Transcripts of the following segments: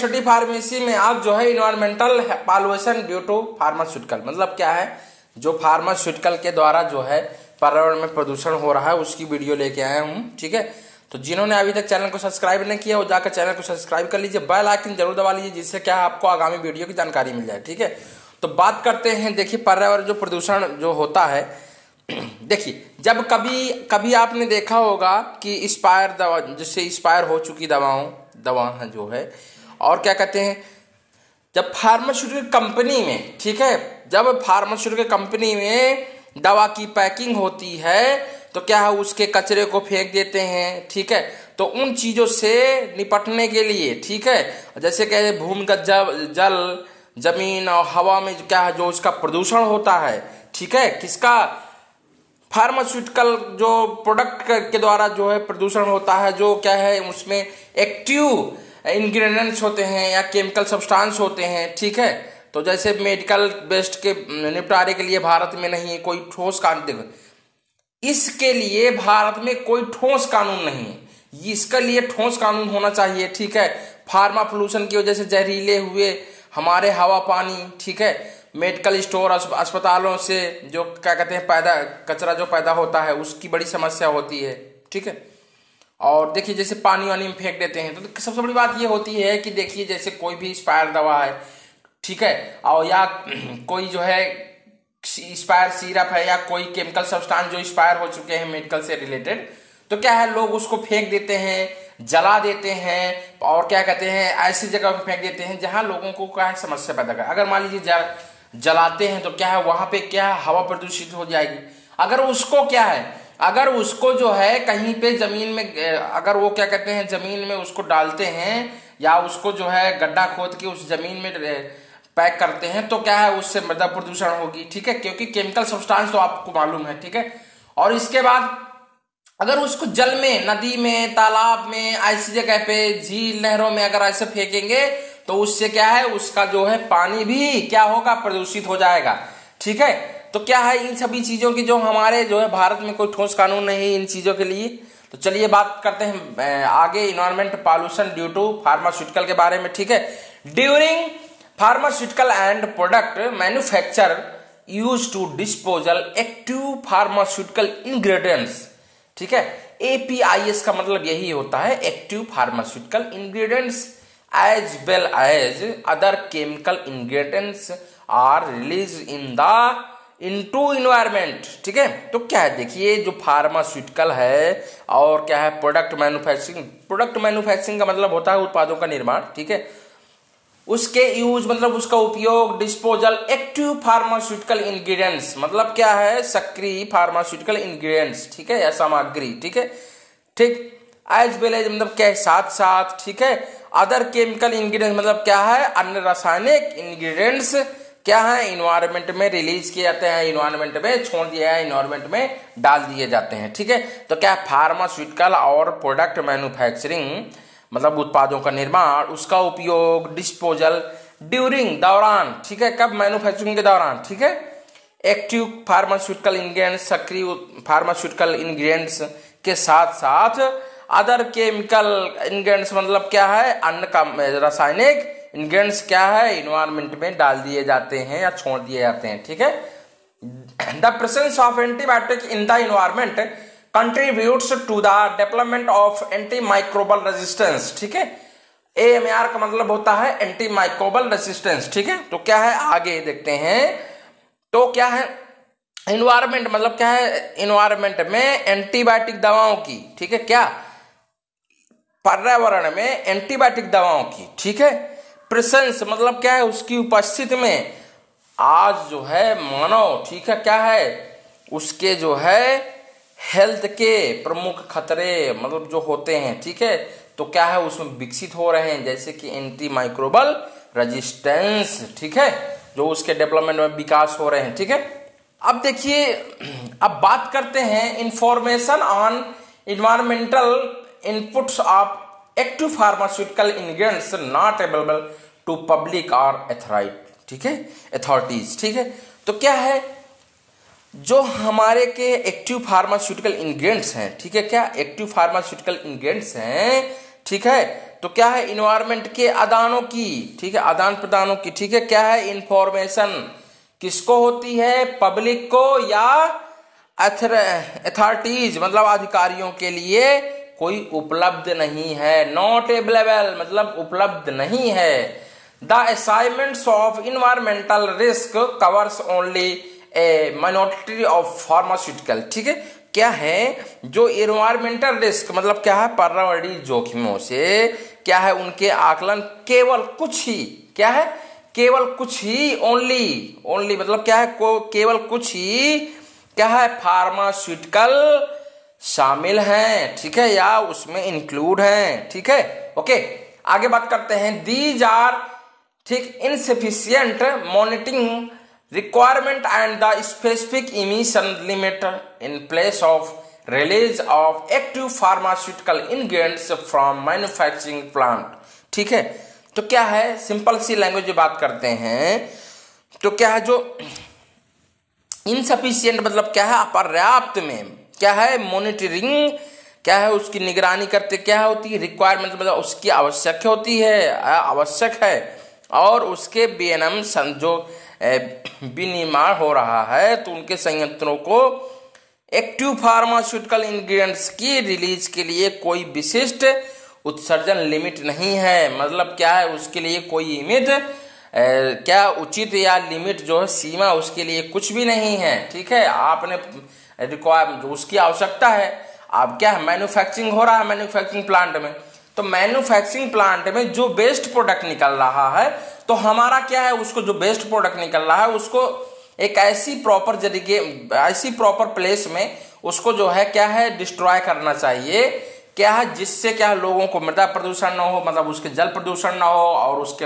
Study pharmacy में आप जो है environmental pollution due to pharmaceutical, मतलब क्या है, जो फार्मास्यूटिकल के द्वारा जो है पर्यावरण में प्रदूषण हो रहा है उसकी वीडियो लेके आया हूँ। ठीक है, तो जिन्होंने अभी तक चैनल को सब्सक्राइब नहीं किया वो जाकर चैनल को सब्सक्राइब कर लीजिए, बेल आइकन जरूर दबा लीजिए, जिससे क्या है आपको आगामी वीडियो की जानकारी मिल जाए। ठीक है, तो बात करते हैं, देखिए पर्यावरण जो प्रदूषण जो होता है, देखिए जब कभी आपने देखा होगा कि एक्सपायर दवा, जिससे एक्सपायर हो चुकी दवा जो है, और क्या कहते हैं, जब फार्मास्यूटिकल कंपनी में, ठीक है, जब फार्मास्यूटिकल कंपनी में दवा की पैकिंग होती है तो क्या है उसके कचरे को फेंक देते हैं। ठीक है, तो उन चीजों से निपटने के लिए, ठीक है, जैसे कि भूमिगत जल, जमीन और हवा में क्या है जो उसका प्रदूषण होता है, ठीक है, किसका, फार्मास्यूटिकल जो प्रोडक्ट के द्वारा जो है प्रदूषण होता है, जो क्या है उसमें एक्टिव इंग्रेडिएंट्स होते हैं या केमिकल सब्सटेंस होते हैं। ठीक है, तो जैसे मेडिकल वेस्ट के निपटारे के लिए भारत में नहीं है कोई ठोस कानून, देखो इसके लिए भारत में कोई ठोस कानून नहीं है, इसके लिए ठोस कानून होना चाहिए। ठीक है, फार्मा पोल्यूशन की वजह से जहरीले हुए हमारे हवा पानी, ठीक है, मेडिकल स्टोर अस्पतालों से जो क्या कहते हैं कचरा जो पैदा होता है उसकी बड़ी समस्या होती है। ठीक है, और देखिए जैसे पानी वानी में फेंक देते हैं, तो सबसे बड़ी बात ये होती है कि देखिए जैसे कोई भी एक्सपायर दवा है, ठीक है, और या कोई जो है एक्सपायर सिरप है या कोई केमिकल सब्सटेंस जो एक्सपायर हो चुके हैं मेडिकल से रिलेटेड, तो क्या है लोग उसको फेंक देते हैं, जला देते हैं, और क्या कहते हैं ऐसी जगह पे फेंक देते हैं जहां लोगों को क्या है समस्या पैदा कर। अगर मान लीजिए जलाते हैं तो क्या है वहां पे क्या है हवा प्रदूषित हो जाएगी। अगर उसको क्या है, अगर उसको जो है कहीं पे जमीन में, अगर वो क्या कहते हैं जमीन में उसको डालते हैं या उसको जो है गड्ढा खोद के उस जमीन में पैक करते हैं, तो क्या है उससे मृदा प्रदूषण होगी। ठीक है, क्योंकि केमिकल सब्सटेंस तो आपको मालूम है। ठीक है, और इसके बाद अगर उसको जल में, नदी में, तालाब में, ऐसी जगह पे, झील नहरों में अगर ऐसे फेंकेंगे तो उससे क्या है उसका जो है पानी भी क्या होगा, प्रदूषित हो जाएगा। ठीक है, तो क्या है इन सभी चीजों की जो हमारे जो है भारत में कोई ठोस कानून नहीं है इन चीजों के लिए। तो चलिए बात करते हैं आगे environment pollution due to pharmaceutical के बारे में। ठीक है, during pharmaceutical and product manufacture use to disposal active pharmaceutical ingredients. ठीक है, APIs का मतलब यही होता है, active pharmaceutical ingredients as well as other chemical ingredients are release into environment. ठीक है, तो क्या है देखिए जो फार्मास्यूटिकल है और क्या है प्रोडक्ट मैन्युफैक्चरिंग का मतलब होता है उत्पादों का निर्माण। ठीक है, उसके यूज मतलब उसका उपयोग, डिस्पोजल एक्टिव फार्मास्यूटिकल इंग्रेडिएंट्स मतलब क्या है सक्रिय फार्मास्यूटिकल इंग्रेडिएंट्स, ठीक है, या सामग्री। ठीक है, ठीक, एज वेल एज मतलब क्या है साथ साथ। ठीक है, अदर केमिकल इंग्रेडिएंट्स मतलब क्या है अन्य रासायनिक इंग्रेडिएंट्स क्या है इन्वायरमेंट में रिलीज किए जाते हैं, इन्वायरमेंट में छोड़ दिया है, इन्वायरमेंट में डाल दिए जाते हैं। ठीक है, तो क्या फार्मास्यूटिकल और प्रोडक्ट मैन्युफैक्चरिंग मतलब उत्पादों का निर्माण, उसका उपयोग, डिस्पोजल ड्यूरिंग दौरान, ठीक है, कब, मैन्युफैक्चरिंग के दौरान। ठीक है, एक्टिव फार्मास्यूटिकल इंग्रेडिएंट्स सक्रिय फार्मास्यूटिकल इंग्रेडिएंट्स के साथ साथ अदर केमिकल इंग्रेडिएंट्स मतलब क्या है अन्य का रासायनिक इंग्रेडिएंट्स क्या है इन्वायरमेंट में डाल दिए जाते हैं या छोड़ दिए जाते हैं। ठीक है, the presence of antibiotic in the environment contributes to the development of antimicrobial resistance. ठीक है, AMR का मतलब होता है एंटीमाइक्रोबल रेजिस्टेंस। ठीक है, तो क्या है आगे देखते हैं, तो क्या है इन्वायरमेंट मतलब क्या है इन्वायरमेंट में एंटीबायोटिक दवाओं की, ठीक है, क्या पर्यावरण में एंटीबायोटिक दवाओं की, ठीक है, प्रेजेंस मतलब क्या है उसकी उपस्थिति में आज जो है मानव, ठीक है, क्या है उसके जो है हेल्थ के प्रमुख खतरे मतलब जो होते हैं, ठीक है, तो क्या है उसमें विकसित हो रहे हैं, जैसे कि एंटी माइक्रोबल रेजिस्टेंस। ठीक है, जो उसके डेवलपमेंट में विकास हो रहे हैं। ठीक है, अब देखिए अब बात करते हैं information on environmental inputs of active pharmaceutical ingredients not available to public और अथॉरिटीज। ठीक है, तो क्या है जो हमारे के एक्टिव फार्मास्यूटिकल इंग्रेडिएंट्स हैं, ठीक है, क्या एक्टिव फार्मास्यूटिकल इंग्रेडिएंट्स हैं, ठीक है, तो क्या है, इन्वायरमेंट के आदानों की, ठीक है, आदान प्रदानों की, ठीक है, क्या है, इंफॉर्मेशन किसको होती है, पब्लिक को या अथॉरिटीज मतलब अधिकारियों के लिए कोई उपलब्ध नहीं है। नॉट अवेलेबल मतलब उपलब्ध नहीं है। The assignments of environmental risk covers only A minority of pharmaceutical, ठीक है, क्या है, जो इन्वायरमेंटल रिस्क मतलब क्या है, पर्यावरणीय जोखिमों से क्या है, उनके आकलन केवल कुछ ही, क्या है, केवल कुछ ही, ओनली मतलब क्या है, केवल कुछ ही क्या है, फार्मास्यूटिकल शामिल हैं, ठीक है, या उसमें इंक्लूड हैं, ठीक है। ओके, आगे बात करते हैं। दीज आर, ठीक, insufficient monitoring requirement and the specific emission limit in place of release of active pharmaceutical ingredients from manufacturing plant, ठीक है। तो क्या है, सिंपल सी लैंग्वेज में बात करते हैं तो क्या है, जो इनसफिशिएंट मतलब क्या है, अपर्याप्त में, क्या है, मॉनिटरिंग क्या है, उसकी निगरानी करते क्या होती है, रिक्वायरमेंट मतलब उसकी आवश्यक होती है, आवश्यक है, और उसके बेनम जो विनिर्माण हो रहा है तो उनके संयंत्रों को एक्टिव फार्मास्यूटिकल इंग्रेडिएंट्स की रिलीज के लिए कोई विशिष्ट उत्सर्जन लिमिट नहीं है। मतलब क्या है, उसके लिए कोई लिमिट क्या उचित या लिमिट जो है सीमा उसके लिए कुछ भी नहीं है, ठीक है। आपने रिक्वायर उसकी आवश्यकता है, अब क्या है, मैन्युफैक्चरिंग हो रहा है मैन्युफैक्चरिंग प्लांट में, तो मैन्युफैक्चरिंग प्लांट में जो बेस्ट प्रोडक्ट निकल रहा है तो हमारा क्या है, उसको जो बेस्ट प्रोडक्ट निकल रहा है उसको एक ऐसी प्रॉपर जगह, ऐसी प्रॉपर प्लेस में उसको जो है क्या है, डिस्ट्रॉय करना चाहिए, क्या है, जिससे क्या लोगों को मृदा प्रदूषण ना हो, मतलब उसके जल प्रदूषण ना हो और उसके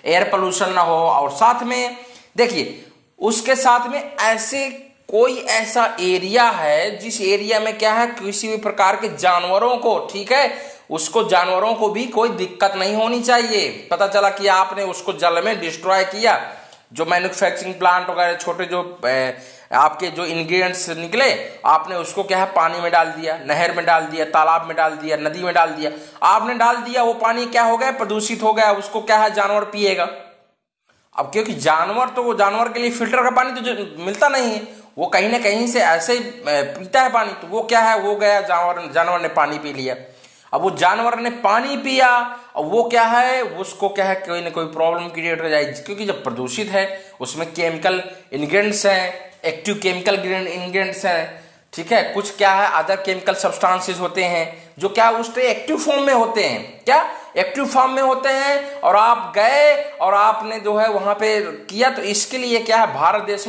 एयर पोल्यूशन ना हो, और साथ में देखिए उसके साथ में ऐसे कोई ऐसा एरिया है जिस एरिया में क्या है, किसी भी प्रकार के जानवरों को, ठीक है, उसको जानवरों को भी कोई दिक्कत नहीं होनी चाहिए। पता चला कि आपने उसको जल में डिस्ट्रॉय किया, जो मैन्युफैक्चरिंग प्लांट वगैरह छोटे जो आपके जो इंग्रेडिएंट्स निकले, आपने उसको क्या है, पानी में डाल दिया, नहर में डाल दिया, तालाब में डाल दिया, नदी में डाल दिया, आपने डाल दिया, वो पानी क्या हो गया, प्रदूषित हो गया, उसको क्या है, जानवर पिएगा। अब क्योंकि जानवर तो वो जानवर के लिए फिल्टर का पानी तो मिलता नहीं है, वो कहीं ना कहीं से ऐसे ही पीता है पानी, तो वो क्या है, वो गया जानवर ने पानी पी लिया। अब वो जानवर ने पानी पिया और वो क्या है, उसको क्या है, कोई ना कोई प्रॉब्लम क्रिएट हो जाएगी, क्योंकि जब प्रदूषित है उसमें केमिकल इंग्रेडिएंट्स हैं, एक्टिव केमिकल इंग्रेडिएंट्स हैं, ठीक है, कुछ क्या है, अदर केमिकल सब्सटेंसेस होते हैं जो क्या उस एक्टिव फॉर्म में होते हैं, क्या एक्टिव फॉर्म में होते हैं, और आप गए और आपने जो है वहां पे किया। तो इसके लिए क्या है, भारत देश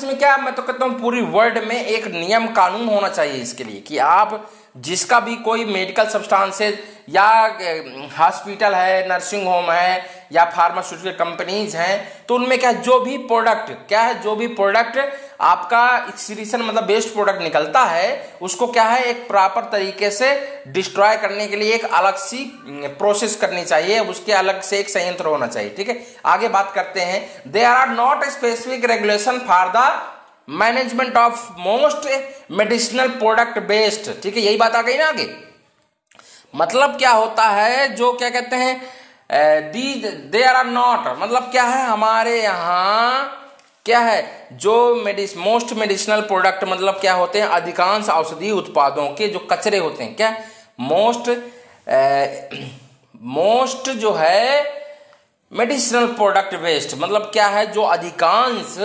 में क्या, मैं तो कहता हूँ पूरी वर्ल्ड में एक नियम कानून होना चाहिए इसके लिए, कि आप जिसका भी कोई मेडिकल सब्सटेंसेज या हॉस्पिटल है, नर्सिंग होम है या फार्मास्यूटिकल कंपनीज हैं, तो उनमें क्या जो भी प्रोडक्ट क्या है, जो भी प्रोडक्ट आपका एक्सक्रीशन मतलब बेस्ट प्रोडक्ट निकलता है, उसको क्या है, एक प्रॉपर तरीके से डिस्ट्रॉय करने के लिए एक अलग सी प्रोसेस करनी चाहिए, उसके अलग से एक संयंत्र होना चाहिए, ठीक है। आगे बात करते हैं। There are not specific regulation for the management of most medicinal product based, ठीक है, यही बात आ गई ना आगे। मतलब क्या होता है, जो क्या कहते हैं, देयर आर नॉट मतलब क्या है, हमारे यहाँ क्या है, जो मोस्ट मेडिसिनल प्रोडक्ट मतलब क्या होते हैं, अधिकांश औषधीय उत्पादों के जो कचरे होते हैं, क्या मोस्ट जो है मेडिसिनल प्रोडक्ट वेस्ट मतलब क्या है, जो अधिकांश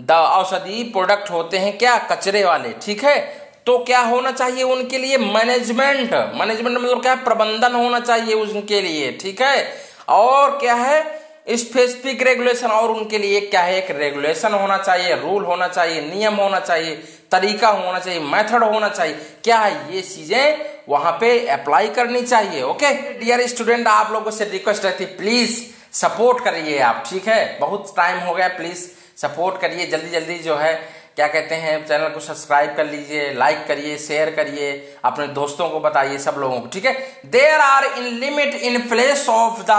औषधि प्रोडक्ट होते हैं क्या, कचरे वाले, ठीक है। तो क्या होना चाहिए उनके लिए, मैनेजमेंट मतलब क्या है, प्रबंधन होना चाहिए उनके लिए, ठीक है। और क्या है, स्पेसिफिक रेगुलेशन, और उनके लिए क्या है, एक रेगुलेशन होना चाहिए, रूल होना चाहिए, नियम होना चाहिए, तरीका होना चाहिए, मेथड होना चाहिए, क्या है, ये चीजें वहां पे अप्लाई करनी चाहिए। ओके डियर स्टूडेंट, आप लोगों से रिक्वेस्ट रहती है प्लीज सपोर्ट करिए आप, ठीक है, बहुत टाइम हो गया, प्लीज सपोर्ट करिए, जल्दी जल्दी जो है क्या कहते हैं, चैनल को सब्सक्राइब कर लीजिए, लाइक करिए, शेयर करिए, अपने दोस्तों को बताइए, सब लोगों को, ठीक है। There are in limit in place of the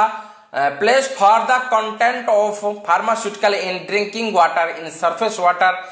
place for the content of pharmaceutical in drinking water in surface water.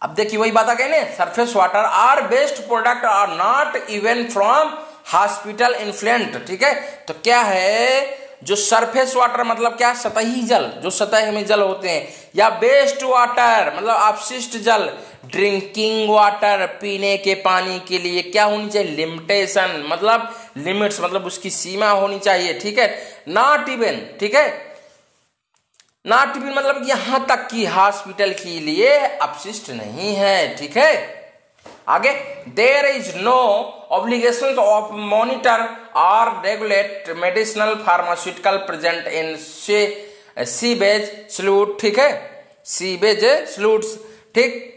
अब देखिए वही बात आ गई ना, surface water are best product are not even from hospital influent, ठीक है। तो क्या है, जो सरफेस वाटर मतलब क्या, सतही जल, जो सतह में जल होते हैं, या वेस्ट वाटर मतलब अपशिष्ट जल, ड्रिंकिंग वाटर पीने के पानी के लिए क्या होनी चाहिए, लिमिटेशन मतलब लिमिट्स मतलब उसकी सीमा होनी चाहिए, ठीक है। नॉट इवन, ठीक है, नॉट इवन मतलब यहां तक कि हॉस्पिटल के लिए अपशिष्ट नहीं है, ठीक है। आगे, there is no obligation of monitor और regulate medicinal pharmaceutical present in sewage sludge, ठीक है, सीवेज सल्यूट्स, ठीक,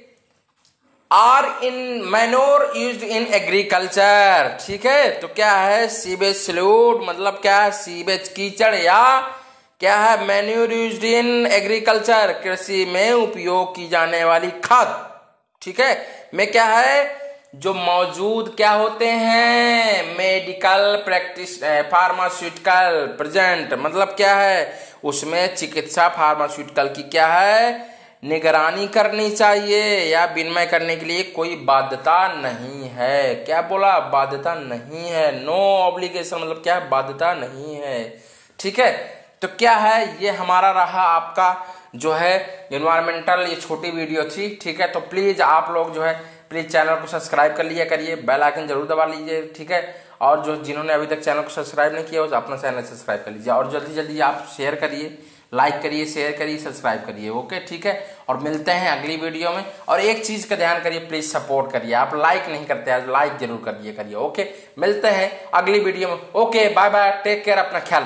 or in manure used in agriculture, ठीक है। तो क्या है, सीवेज सल्यूट मतलब क्या है, सीवेज कीचड़, या क्या है, मैन्योर यूज्ड इन एग्रीकल्चर, कृषि में उपयोग की जाने वाली खाद, ठीक है, में क्या है, जो मौजूद क्या होते हैं, मेडिकल प्रैक्टिस फार्मास्यूटिकल प्रेजेंट मतलब क्या है, उसमें चिकित्सा फार्मास्यूटिकल की क्या है, निगरानी करनी चाहिए या विनिमय करने के लिए कोई बाध्यता नहीं है। क्या बोला, बाध्यता नहीं है, नो ऑब्लिगेशन मतलब क्या है, बाध्यता नहीं है, ठीक है। तो क्या है, ये हमारा रहा आपका जो है एनवायरमेंटल, ये छोटी वीडियो थी, ठीक है। तो प्लीज आप लोग जो है प्लीज चैनल को सब्सक्राइब कर लिया करिए, बेल आइकन जरूर दबा लीजिए, ठीक है। और जो जिन्होंने अभी तक चैनल को सब्सक्राइब नहीं किया, अपना चैनल सब्सक्राइब कर लीजिए, और जल्दी जल्दी आप शेयर करिए, लाइक करिए, शेयर करिए, सब्सक्राइब करिए, ओके, ठीक है। और मिलते हैं अगली वीडियो में। और एक चीज का ध्यान करिए, प्लीज सपोर्ट करिए, आप लाइक नहीं करते आज, लाइक जरूर करिए, ओके। मिलते हैं अगली वीडियो में, okay, bye bye, take care, अपना ख्याल।